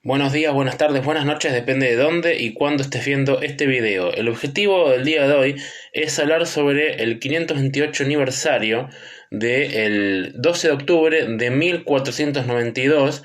Buenos días, buenas tardes, buenas noches, depende de dónde y cuándo estés viendo este video. El objetivo del día de hoy es hablar sobre el 528 aniversario del 12 de octubre de 1492.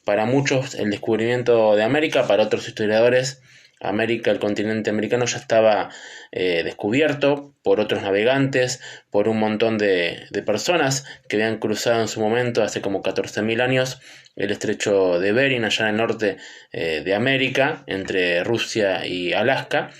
Para muchos el descubrimiento de América, para otros historiadores América, el continente americano ya estaba descubierto por otros navegantes, por un montón de personas que habían cruzado en su momento, hace como 14.000 años, el estrecho de Bering, allá en el norte de América, entre Rusia y Alaska.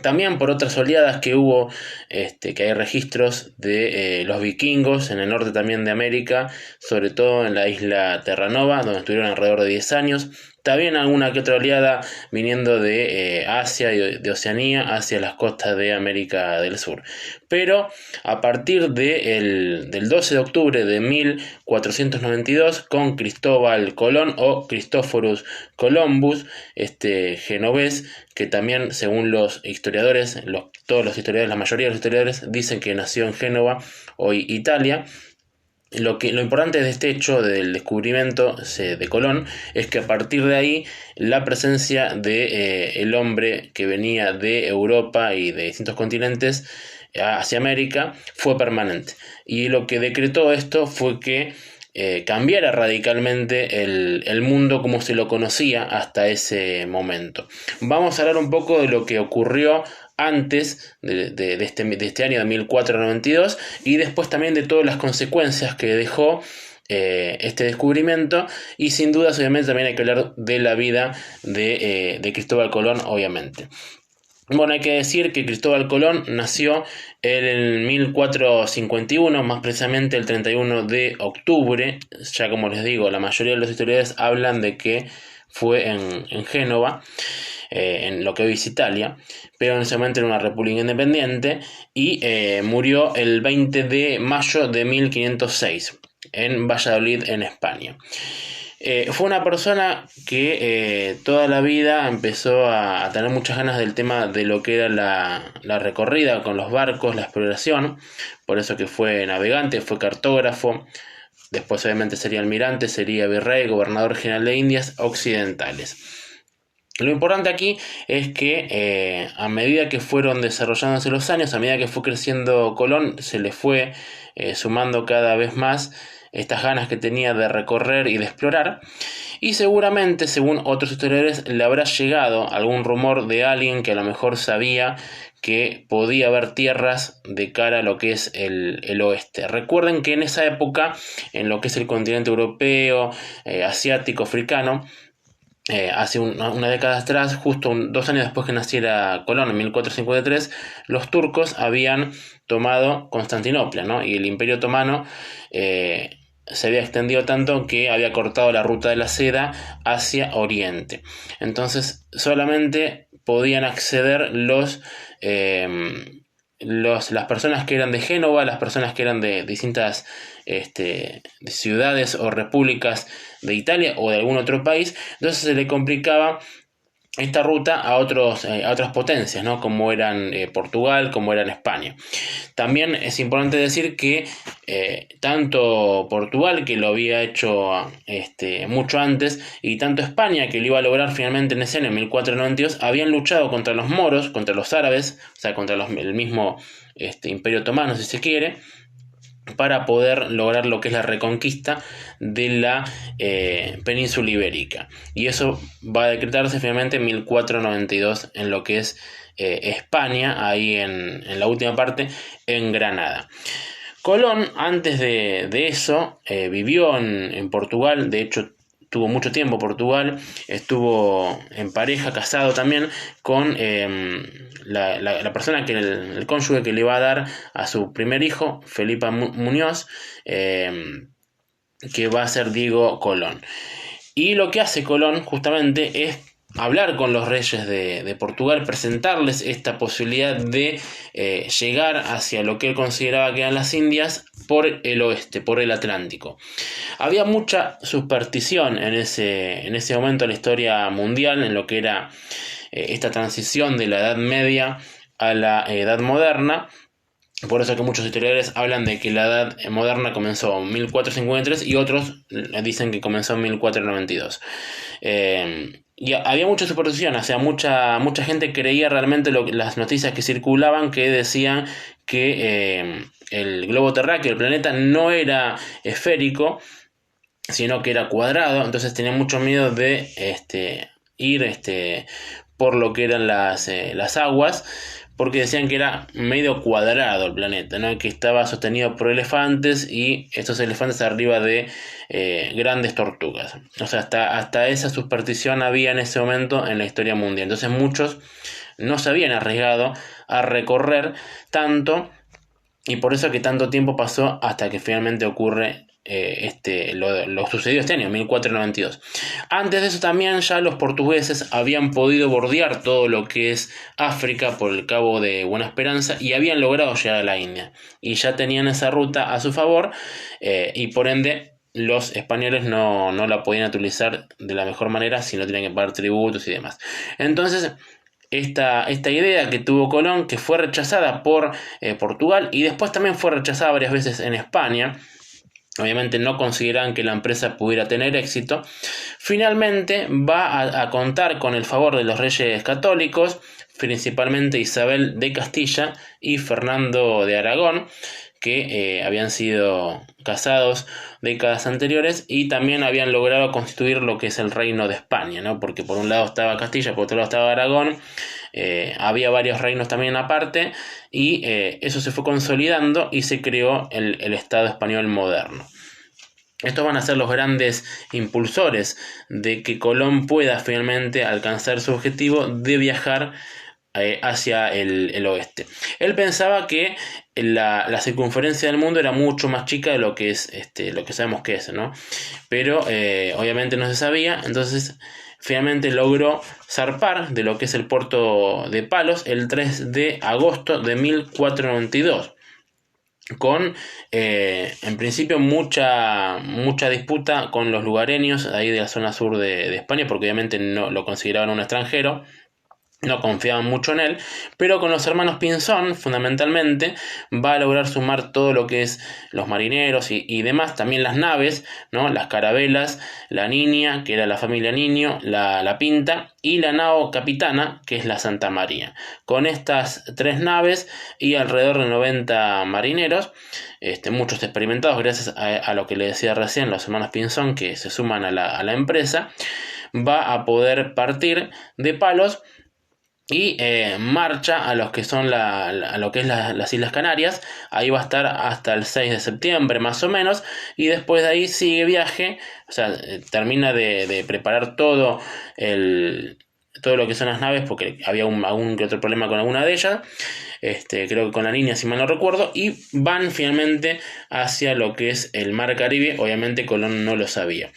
También por otras oleadas que hubo, que hay registros de los vikingos en el norte también de América, sobre todo en la isla Terranova, donde estuvieron alrededor de 10 años. También alguna que otra oleada viniendo de Asia y de Oceanía hacia las costas de América del Sur. Pero a partir del 12 de octubre de 1492, con Cristóbal Colón o Christophorus Columbus, este genovés, que también según los historiadores, todos los historiadores, la mayoría de los historiadores dicen que nació en Génova, hoy Italia. Lo importante de este hecho del descubrimiento de Colón es que a partir de ahí la presencia de el hombre que venía de Europa y de distintos continentes hacia América fue permanente, y lo que decretó esto fue que cambiara radicalmente el mundo como se lo conocía hasta ese momento. Vamos a hablar un poco de lo que ocurrió antes de este año de 1492, y después también de todas las consecuencias que dejó este descubrimiento, y sin dudas obviamente también hay que hablar de la vida de Cristóbal Colón, obviamente. Bueno, hay que decir que Cristóbal Colón nació en 1451, más precisamente el 31 de octubre. Ya como les digo, la mayoría de los historiadores hablan de que fue en Génova, en lo que hoy es Italia, pero en ese momento era una república independiente, y murió el 20 de mayo de 1506 en Valladolid, en España. Fue una persona que toda la vida empezó a tener muchas ganas del tema de lo que era la recorrida con los barcos, la exploración. Por eso que fue navegante, fue cartógrafo, después obviamente sería almirante, sería virrey, gobernador general de Indias Occidentales. Lo importante aquí es que a medida que fueron desarrollándose los años, a medida que fue creciendo Colón, se le fue sumando cada vez más estas ganas que tenía de recorrer y de explorar, y seguramente, según otros historiadores, le habrá llegado algún rumor de alguien que a lo mejor sabía que podía haber tierras de cara a lo que es el oeste. Recuerden que en esa época, en lo que es el continente europeo, asiático, africano, hace una década atrás, justo 2 años después que naciera Colón, en 1453, los turcos habían tomado Constantinopla, ¿no? Y el Imperio Otomano se había extendido tanto que había cortado la ruta de la seda hacia Oriente. Entonces solamente podían acceder las personas que eran de Génova, las personas que eran de distintas de ciudades o repúblicas de Italia o de algún otro país. Entonces se le complicaba esta ruta a otras potencias, ¿no? Como eran Portugal, como eran España. También es importante decir que tanto Portugal, que lo había hecho mucho antes, y tanto España, que lo iba a lograr finalmente en ese año, en 1492, habían luchado contra los moros, contra los árabes, o sea, contra el mismo Imperio Otomano, si se quiere, para poder lograr lo que es la reconquista de la península ibérica. Y eso va a decretarse finalmente en 1492 en lo que es España, ahí en la última parte, en Granada. Colón, antes de eso, vivió en Portugal. De hecho tuvo mucho tiempo en Portugal, estuvo en pareja, casado también, con la persona que el cónyuge que le iba a dar a su primer hijo, Felipa Muñoz, que va a ser Diego Colón. Y lo que hace Colón justamente es hablar con los reyes de Portugal, presentarles esta posibilidad de llegar hacia lo que él consideraba que eran las Indias por el oeste, por el Atlántico. Había mucha superstición en ese momento en la historia mundial, en lo que era esta transición de la Edad Media a la Edad Moderna. Por eso que muchos historiadores hablan de que la edad moderna comenzó en 1453 y otros dicen que comenzó en 1492. Y había mucha superstición, o sea, mucha gente creía realmente las noticias que circulaban que decían que el globo terráqueo, el planeta, no era esférico, sino que era cuadrado, entonces tenían mucho miedo de ir por lo que eran las aguas, porque decían que era medio cuadrado el planeta, ¿no? Que estaba sostenido por elefantes y estos elefantes arriba de grandes tortugas. O sea, hasta esa superstición había en ese momento en la historia mundial. Entonces muchos no se habían arriesgado a recorrer tanto y por eso que tanto tiempo pasó hasta que finalmente ocurre lo sucedido este año, 1492. Antes de eso también ya los portugueses habían podido bordear todo lo que es África por el Cabo de Buena Esperanza y habían logrado llegar a la India. Y ya tenían esa ruta a su favor y por ende los españoles no la podían utilizar de la mejor manera si no tenían que pagar tributos y demás. Entonces esta idea que tuvo Colón, que fue rechazada por Portugal y después también fue rechazada varias veces en España, obviamente no consideraban que la empresa pudiera tener éxito, finalmente va a contar con el favor de los reyes católicos, principalmente Isabel de Castilla y Fernando de Aragón, que habían sido casados décadas anteriores y también habían logrado constituir lo que es el reino de España, ¿no? Porque por un lado estaba Castilla, por otro lado estaba Aragón, había varios reinos también aparte y eso se fue consolidando y se creó el Estado español moderno. Estos van a ser los grandes impulsores de que Colón pueda finalmente alcanzar su objetivo de viajar hacia el oeste. Él pensaba que la circunferencia del mundo era mucho más chica de lo que es lo que sabemos que es, ¿no? Pero obviamente no se sabía, entonces finalmente logró zarpar de lo que es el puerto de Palos el 3 de agosto de 1492 con en principio mucha disputa con los lugareños ahí de la zona sur de España, porque obviamente no lo consideraban un extranjero, no confiaban mucho en él, pero con los hermanos Pinzón, fundamentalmente, va a lograr sumar todo lo que es los marineros y demás, también las naves, ¿no? Las carabelas, la Niña, que era la familia Niño, la Pinta, y la nao capitana, que es la Santa María. Con estas tres naves y alrededor de 90 marineros, muchos experimentados, gracias a lo que le decía recién, los hermanos Pinzón, que se suman a la empresa, va a poder partir de Palos y marcha a los que son a lo que es las Islas Canarias. Ahí va a estar hasta el 6 de septiembre más o menos, y después de ahí sigue viaje, o sea, termina de preparar todo lo que son las naves, porque había algún que otro problema con alguna de ellas, creo que con la Niña si mal no recuerdo, y van finalmente hacia lo que es el Mar Caribe. Obviamente Colón no lo sabía.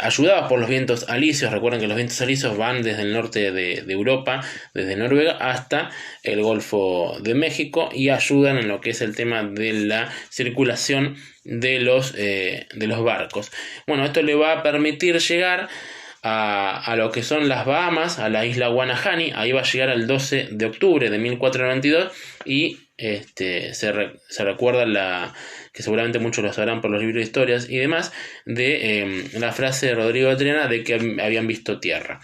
Ayudados por los vientos alisios. Recuerden que los vientos alisios van desde el norte de Europa, desde Noruega hasta el Golfo de México, y ayudan en lo que es el tema de la circulación de los barcos. Bueno, esto le va a permitir llegar a lo que son las Bahamas, a la isla Guanahani. Ahí va a llegar el 12 de octubre de 1492 y se recuerda que seguramente muchos lo sabrán por los libros de historias y demás, de la frase de Rodrigo de Triana de que habían visto tierra.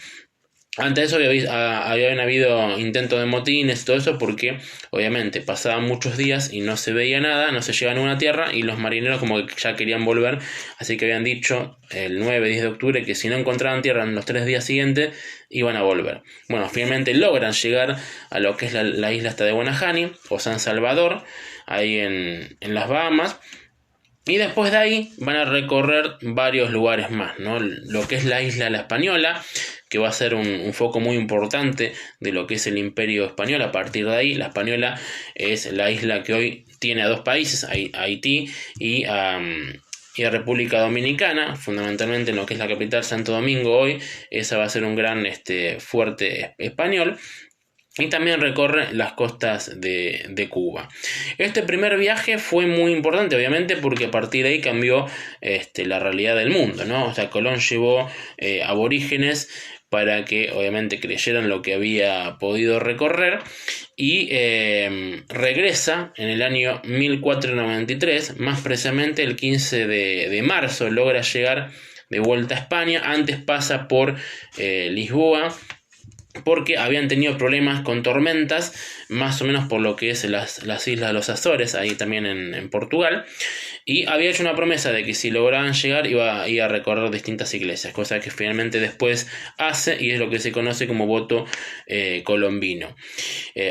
Antes de eso habían habido intentos de motines y todo eso, porque obviamente pasaban muchos días y no se veía nada, no se llegaba a ninguna tierra, y los marineros como que ya querían volver, así que habían dicho el 9-10 de octubre que si no encontraban tierra en los 3 días siguientes iban a volver. Bueno, finalmente logran llegar a lo que es la isla de Guanahani o San Salvador, ahí en las Bahamas. Y después de ahí van a recorrer varios lugares más, ¿no? Lo que es la isla La Española, que va a ser un foco muy importante de lo que es el Imperio Español. A partir de ahí, La Española es la isla que hoy tiene a dos países, Haití y a República Dominicana, fundamentalmente en lo que es la capital Santo Domingo hoy. Esa va a ser un gran fuerte español. Y también recorre las costas de Cuba. Este primer viaje fue muy importante, obviamente, porque a partir de ahí cambió la realidad del mundo, ¿no? O sea, Colón llevó aborígenes para que obviamente creyeran lo que había podido recorrer, y regresa en el año 1493, más precisamente el 15 de marzo, logra llegar de vuelta a España. Antes pasa por Lisboa, porque habían tenido problemas con tormentas, más o menos por lo que es las islas de los Azores, ahí también en Portugal, y había hecho una promesa de que si lograban llegar iba a recorrer distintas iglesias, cosa que finalmente después hace, y es lo que se conoce como voto colombino.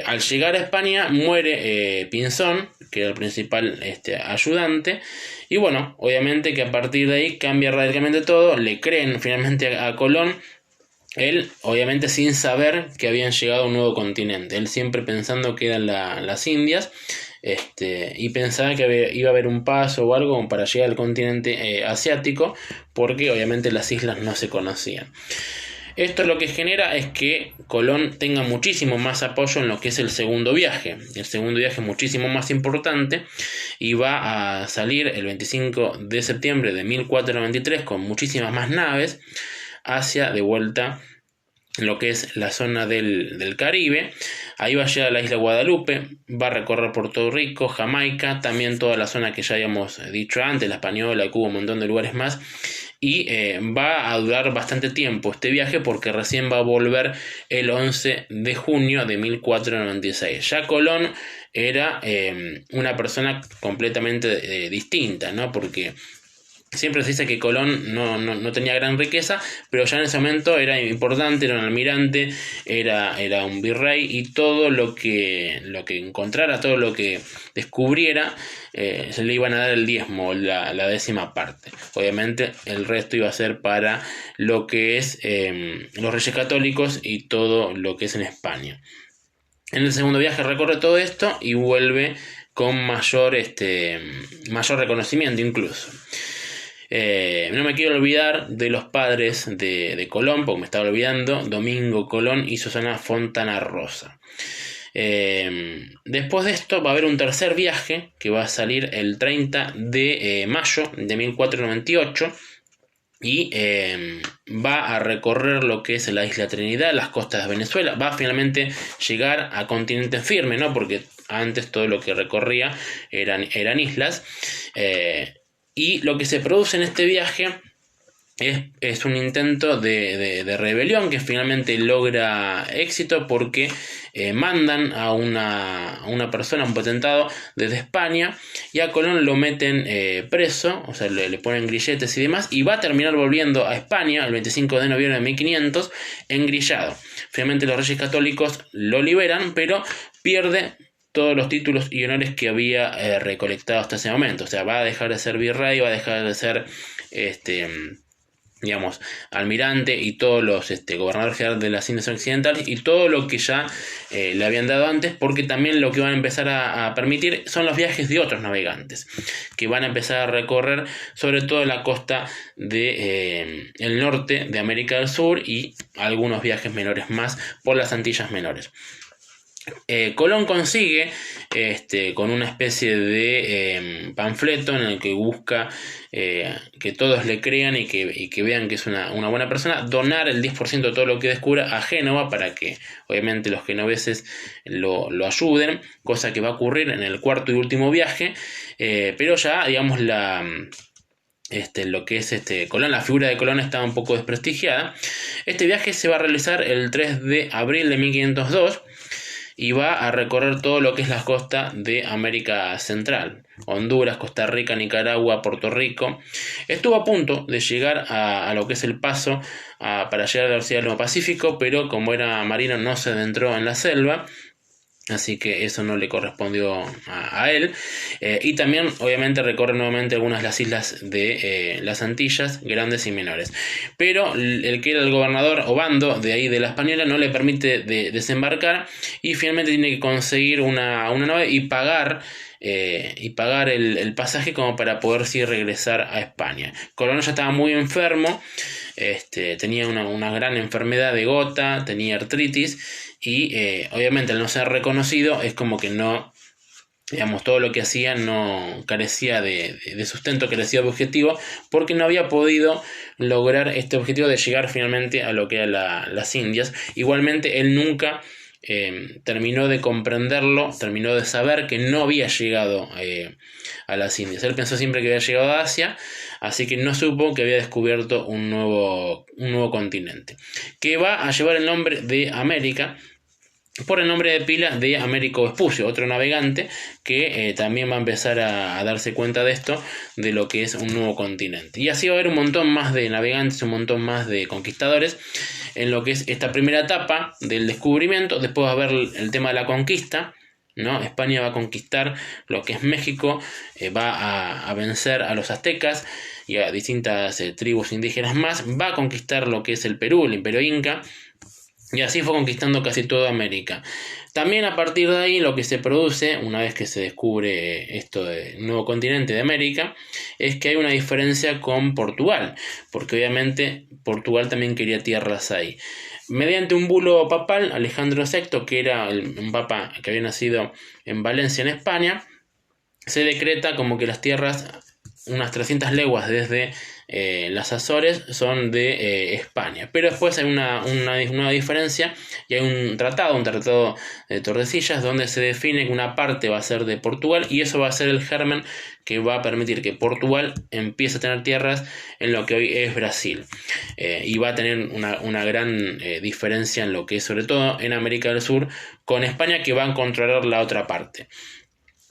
Al llegar a España muere Pinzón, que era el principal ayudante, y bueno, obviamente que a partir de ahí cambia radicalmente todo, le creen finalmente a Colón. Él, obviamente, sin saber que habían llegado a un nuevo continente. Él siempre pensando que eran las Indias, y pensaba que iba a haber un paso o algo para llegar al continente asiático, porque obviamente las islas no se conocían. Esto lo que genera es que Colón tenga muchísimo más apoyo en lo que es el segundo viaje. El segundo viaje es muchísimo más importante y va a salir el 25 de septiembre de 1493 con muchísimas más naves hacia de vuelta lo que es la zona del Caribe. Ahí va a llegar a la isla Guadalupe, va a recorrer Puerto Rico, Jamaica, también toda la zona que ya habíamos dicho antes, la Española, Cuba, un montón de lugares más, y va a durar bastante tiempo este viaje, porque recién va a volver el 11 de junio de 1496. Ya Colón era una persona completamente distinta, ¿no? Porque siempre se dice que Colón no tenía gran riqueza, pero ya en ese momento era importante, era un almirante, era un virrey, y todo lo que encontrara, todo lo que descubriera, se le iban a dar el diezmo, la 10ª parte. Obviamente el resto iba a ser para lo que es los Reyes Católicos y todo lo que es en España. En el segundo viaje recorre todo esto y vuelve con mayor reconocimiento incluso. No me quiero olvidar de los padres de Colón, porque me estaba olvidando: Domingo Colón y Susana Fontana Rosa. Después de esto va a haber un tercer viaje que va a salir el 30 de mayo de 1498, y va a recorrer lo que es la isla Trinidad, las costas de Venezuela. Va a finalmente llegar a continente firme, ¿no? Porque antes todo lo que recorría eran islas. Y lo que se produce en este viaje es un intento de rebelión que finalmente logra éxito, porque mandan a una persona, un potentado desde España, y a Colón lo meten preso, o sea, le ponen grilletes y demás, y va a terminar volviendo a España el 25 de noviembre de 1500 engrillado. Finalmente los Reyes Católicos lo liberan, pero pierde todos los títulos y honores que había recolectado hasta ese momento. O sea, va a dejar de ser virrey, va a dejar de ser almirante, y todos los gobernadores generales de las Indias Occidentales, y todo lo que ya le habían dado antes, porque también lo que van a empezar a permitir son los viajes de otros navegantes, que van a empezar a recorrer sobre todo la costa de el norte de América del Sur, y algunos viajes menores más por las Antillas Menores. Colón consigue con una especie de panfleto en el que busca que todos le crean y que vean que es una buena persona, donar el 10% de todo lo que descubra a Génova, para que obviamente los genoveses lo ayuden, cosa que va a ocurrir en el cuarto y último viaje. Pero ya, digamos, lo que es Colón, la figura de Colón estaba un poco desprestigiada. Este viaje se va a realizar el 3 de abril de 1502 y va a recorrer todo lo que es la costa de América Central: Honduras, Costa Rica, Nicaragua, Puerto Rico. Estuvo a punto de llegar a lo que es el paso para llegar a la Océano del Pacífico, pero como era marino no se adentró en la selva, así que eso no le correspondió a él. Y también obviamente recorre nuevamente algunas de las islas de las Antillas, grandes y menores. Pero el que era el gobernador Obando de ahí de la Española no le permite desembarcar, y finalmente tiene que conseguir una nave y pagar el pasaje como para poder sí regresar a España. Colón ya estaba muy enfermo, tenía una gran enfermedad de gota, tenía artritis, y obviamente al no ser reconocido es como que no digamos, todo lo que hacía no carecía de sustento, carecía de objetivo, porque no había podido lograr este objetivo de llegar finalmente a lo que eran las Indias. Igualmente, él nunca terminó de comprenderlo, terminó de saber que no había llegado a las Indias. Él pensó siempre que había llegado a Asia, así que no supo que había descubierto un nuevo continente, que va a llevar el nombre de América, por el nombre de pila de Américo Vespucio, otro navegante que también va a empezar a darse cuenta de esto, de lo que es un nuevo continente. Y así va a haber un montón más de navegantes, un montón más de conquistadores en lo que es esta primera etapa del descubrimiento. Después va a haber el tema de la conquista, ¿no? España va a conquistar lo que es México, va a vencer a los aztecas y a distintas tribus indígenas más, va a conquistar lo que es el Perú, el Imperio Inca, y así fue conquistando casi toda América. También a partir de ahí lo que se produce, una vez que se descubre esto del nuevo continente de América, es que hay una diferencia con Portugal, porque obviamente Portugal también quería tierras ahí. Mediante un bulo papal, Alejandro VI, que era un papa que había nacido en Valencia, en España, se decreta como que las tierras, unas 300 leguas desde las Azores, son de España. Pero después hay una diferencia y hay un tratado de Tordesillas, donde se define que una parte va a ser de Portugal, y eso va a ser el germen que va a permitir que Portugal empiece a tener tierras en lo que hoy es Brasil. Y va a tener una gran diferencia en lo que es, sobre todo en América del Sur, con España, que va a controlar la otra parte.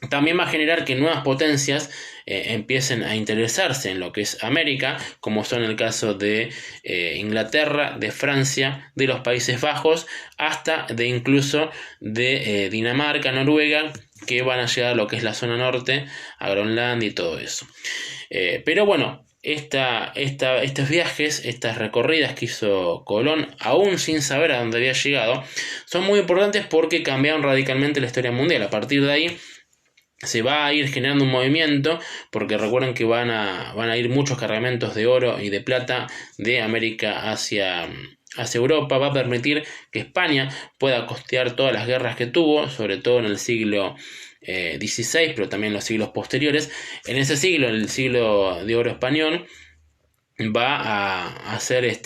También va a generar que nuevas potencias empiecen a interesarse en lo que es América, como son el caso de Inglaterra, de Francia, de los Países Bajos, hasta de incluso de Dinamarca, Noruega, que van a llegar a lo que es la zona norte, a Groenlandia y todo eso. Pero bueno, estos viajes, estas recorridas que hizo Colón, aún sin saber a dónde había llegado, son muy importantes porque cambiaron radicalmente la historia mundial. A partir de ahí se va a ir generando un movimiento, porque recuerden que van a ir muchos cargamentos de oro y de plata de América hacia Europa. Va a permitir que España pueda costear todas las guerras que tuvo, sobre todo en el siglo XVI, pero también en los siglos posteriores. En ese siglo, el siglo de oro español, va a ser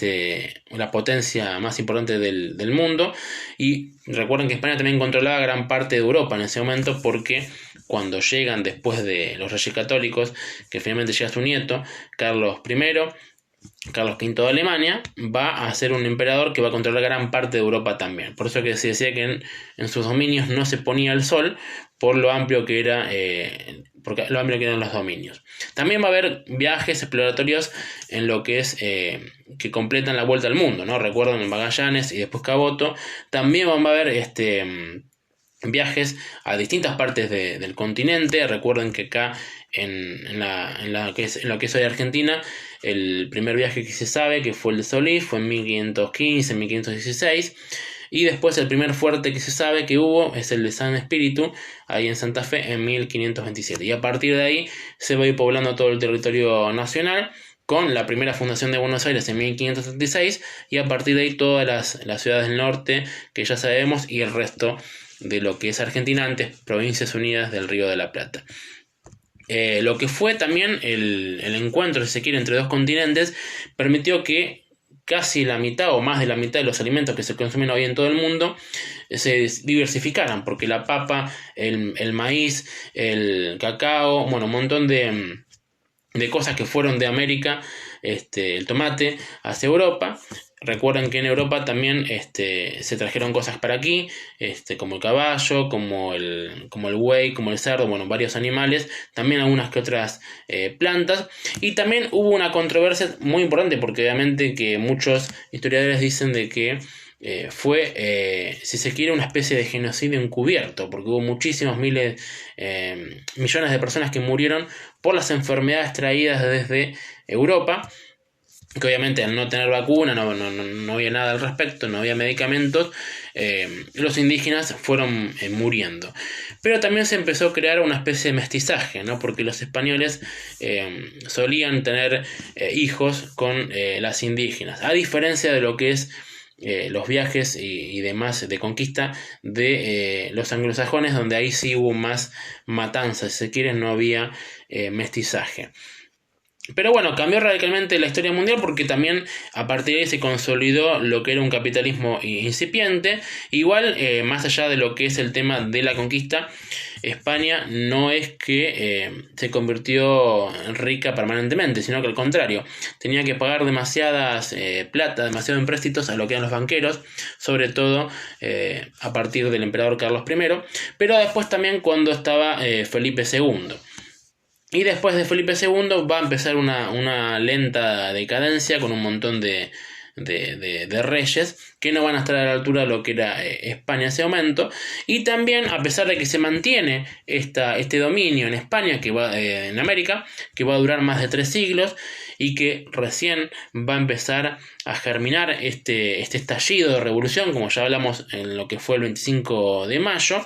la potencia más importante del mundo. Y recuerden que España también controlaba gran parte de Europa en ese momento, porque cuando llegan después de los Reyes Católicos, que finalmente llega su nieto, Carlos V de Alemania, va a ser un emperador que va a controlar gran parte de Europa también. Por eso que se decía que en sus dominios no se ponía el sol, por lo amplio que era, eran los dominios. También va a haber viajes exploratorios en lo que es que completan la vuelta al mundo, ¿no? Recuerden, en Magallanes y después Caboto. También va a haber viajes a distintas partes del continente. Recuerden que acá en lo que es hoy Argentina, el primer viaje que se sabe, que fue el de Solís, fue en 1515, 1516. Y después el primer fuerte que se sabe que hubo es el de San Espíritu, ahí en Santa Fe, en 1527. Y a partir de ahí se va a ir poblando todo el territorio nacional, con la primera fundación de Buenos Aires en 1536, y a partir de ahí todas las ciudades del norte, que ya sabemos, y el resto de lo que es Argentina, antes Provincias Unidas del Río de la Plata. Lo que fue también el encuentro, si se quiere, entre dos continentes, permitió que casi la mitad o más de la mitad de los alimentos que se consumen hoy en todo el mundo se diversificaran, porque la papa, el maíz, el cacao, bueno, un montón de cosas que fueron de América, el tomate, hacia Europa. Recuerden que en Europa también se trajeron cosas para aquí, como el caballo, como el buey, como el cerdo, bueno, varios animales, también algunas que otras plantas. Y también hubo una controversia muy importante, porque obviamente que muchos historiadores dicen de que fue, si se quiere, una especie de genocidio encubierto, porque hubo muchísimos millones de personas que murieron por las enfermedades traídas desde Europa, que obviamente al no tener vacuna, no había nada al respecto, no había medicamentos, los indígenas fueron muriendo. Pero también se empezó a crear una especie de mestizaje, ¿no? Porque los españoles solían tener hijos con las indígenas, a diferencia de lo que es los viajes y demás de conquista de los anglosajones, donde ahí sí hubo más matanzas, si se quiere, no había mestizaje. Pero bueno, cambió radicalmente la historia mundial porque también a partir de ahí se consolidó lo que era un capitalismo incipiente. Igual, más allá de lo que es el tema de la conquista, España no es que se convirtió rica permanentemente, sino que al contrario, tenía que pagar demasiadas plata, demasiados empréstitos a lo que eran los banqueros, sobre todo a partir del emperador Carlos I, pero después también cuando estaba Felipe II. Y después de Felipe II va a empezar una lenta decadencia con un montón de reyes que no van a estar a la altura de lo que era España en ese momento. Y también, a pesar de que se mantiene este dominio en España, en América, que va a durar más de 3 siglos y que recién va a empezar a germinar este estallido de revolución, como ya hablamos en lo que fue el 25 de mayo,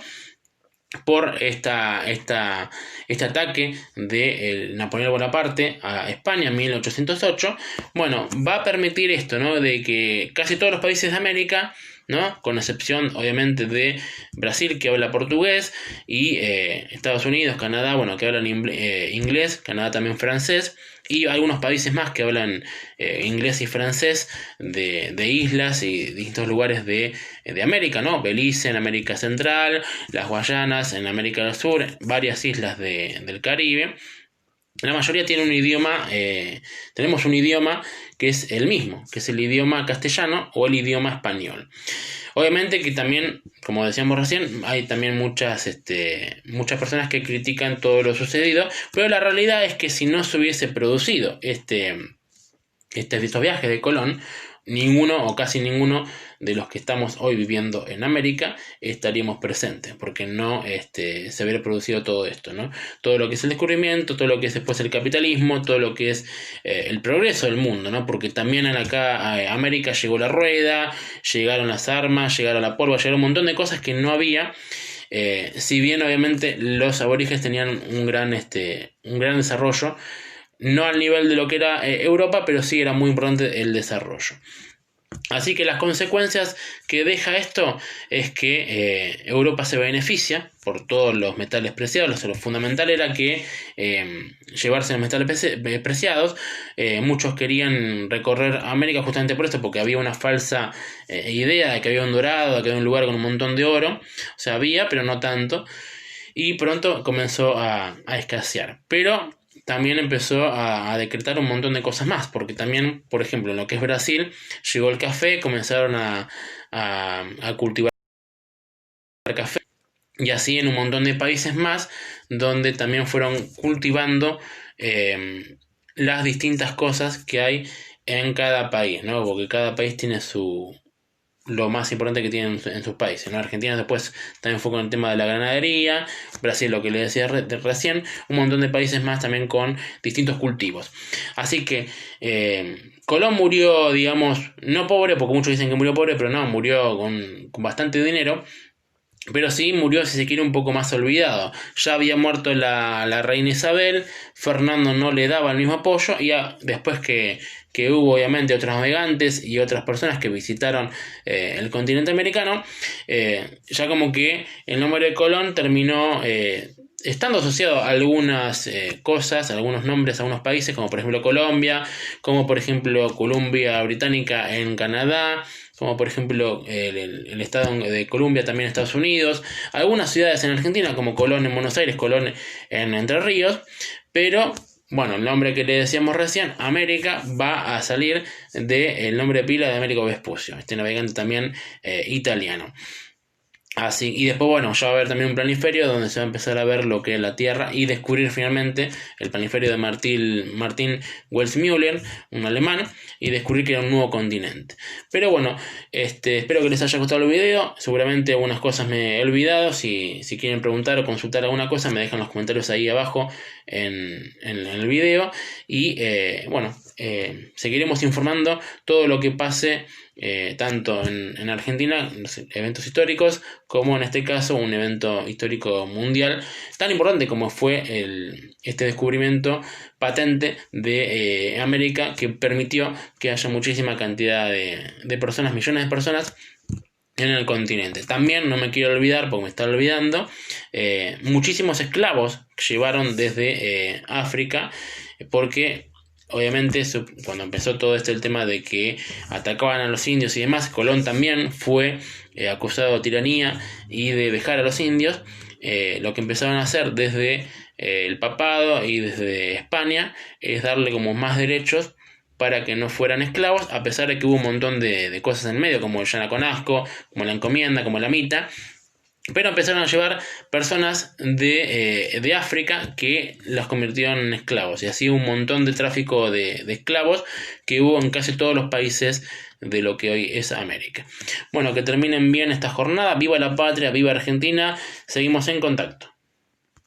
por este ataque de Napoleón Bonaparte a España en 1808, bueno, va a permitir esto, ¿no? De que casi todos los países de América, ¿no? Con excepción obviamente de Brasil, que habla portugués, y Estados Unidos, Canadá, bueno, que hablan inglés, Canadá también francés, y algunos países más que hablan inglés y francés de islas y distintos lugares de América, ¿no? Belice en América Central, las Guayanas en América del Sur, varias islas del Caribe. La mayoría tiene un idioma, tenemos un idioma que es el mismo, que es el idioma castellano o el idioma español. Obviamente que también, como decíamos recién, hay también muchas personas que critican todo lo sucedido, pero la realidad es que si no se hubiese producido estos viajes de Colón, ninguno o casi ninguno de los que estamos hoy viviendo en América estaríamos presentes, porque no se hubiera producido todo esto, ¿no? Todo lo que es el descubrimiento, todo lo que es después el capitalismo, todo lo que es el progreso del mundo, ¿no? Porque también acá a América llegó la rueda, llegaron las armas, llegaron la pólvora, llegaron un montón de cosas que no había. Si bien obviamente los aborígenes tenían un gran desarrollo, no al nivel de lo que era Europa, pero sí era muy importante el desarrollo. Así que las consecuencias que deja esto es que Europa se beneficia por todos los metales preciados. Lo fundamental era que llevarse los metales preciados. Muchos querían recorrer América justamente por esto, porque había una falsa idea de que había un dorado, de que había un lugar con un montón de oro. O sea, había, pero no tanto. Y pronto comenzó a escasear. Pero también empezó a decretar un montón de cosas más, porque también, por ejemplo, en lo que es Brasil, llegó el café, comenzaron a cultivar café, y así en un montón de países más, donde también fueron cultivando las distintas cosas que hay en cada país, ¿no? Porque cada país tiene lo más importante que tienen en sus países, ¿no? Argentina después también fue con el tema de la ganadería, Brasil, lo que le decía recién, un montón de países más también con distintos cultivos. Así que Colón murió, digamos, no pobre, porque muchos dicen que murió pobre, pero no, murió con bastante dinero. Pero sí murió, si se quiere, un poco más olvidado. Ya había muerto la reina Isabel, Fernando no le daba el mismo apoyo, y después que hubo obviamente otros navegantes y otras personas que visitaron el continente americano, ya como que el nombre de Colón terminó estando asociado a algunas cosas, a algunos nombres, a algunos países, como por ejemplo Colombia, como por ejemplo Columbia Británica en Canadá, como por ejemplo el estado de Columbia también en Estados Unidos, algunas ciudades en Argentina como Colón en Buenos Aires, Colón en Entre Ríos, pero bueno, el nombre que le decíamos recién, América, va a salir del nombre de pila de Américo Vespucio, este navegante también italiano. Así, y después, bueno, ya va a haber también un planiferio donde se va a empezar a ver lo que es la Tierra y descubrir finalmente el planiferio de Martin Welsmüller, un alemán, y descubrir que era un nuevo continente. Pero bueno, espero que les haya gustado el video. Seguramente algunas cosas me he olvidado. Si quieren preguntar o consultar alguna cosa, me dejan los comentarios ahí abajo en el video. Y bueno, seguiremos informando todo lo que pase tanto en Argentina, los eventos históricos, como en este caso un evento histórico mundial tan importante como fue este descubrimiento patente de América, que permitió que haya muchísima cantidad de personas, millones de personas en el continente. También no me quiero olvidar, porque me está olvidando, muchísimos esclavos que llevaron desde África, porque obviamente cuando empezó todo el tema de que atacaban a los indios y demás, Colón también fue acusado de tiranía y de vejar a los indios. Lo que empezaron a hacer desde el papado y desde España es darle como más derechos para que no fueran esclavos, a pesar de que hubo un montón de cosas en medio, como el Yanaconasco, como la encomienda, como la mita. Pero empezaron a llevar personas de África que las convirtieron en esclavos. Y así un montón de tráfico de esclavos que hubo en casi todos los países de lo que hoy es América. Bueno, que terminen bien esta jornada. Viva la patria, viva Argentina. Seguimos en contacto.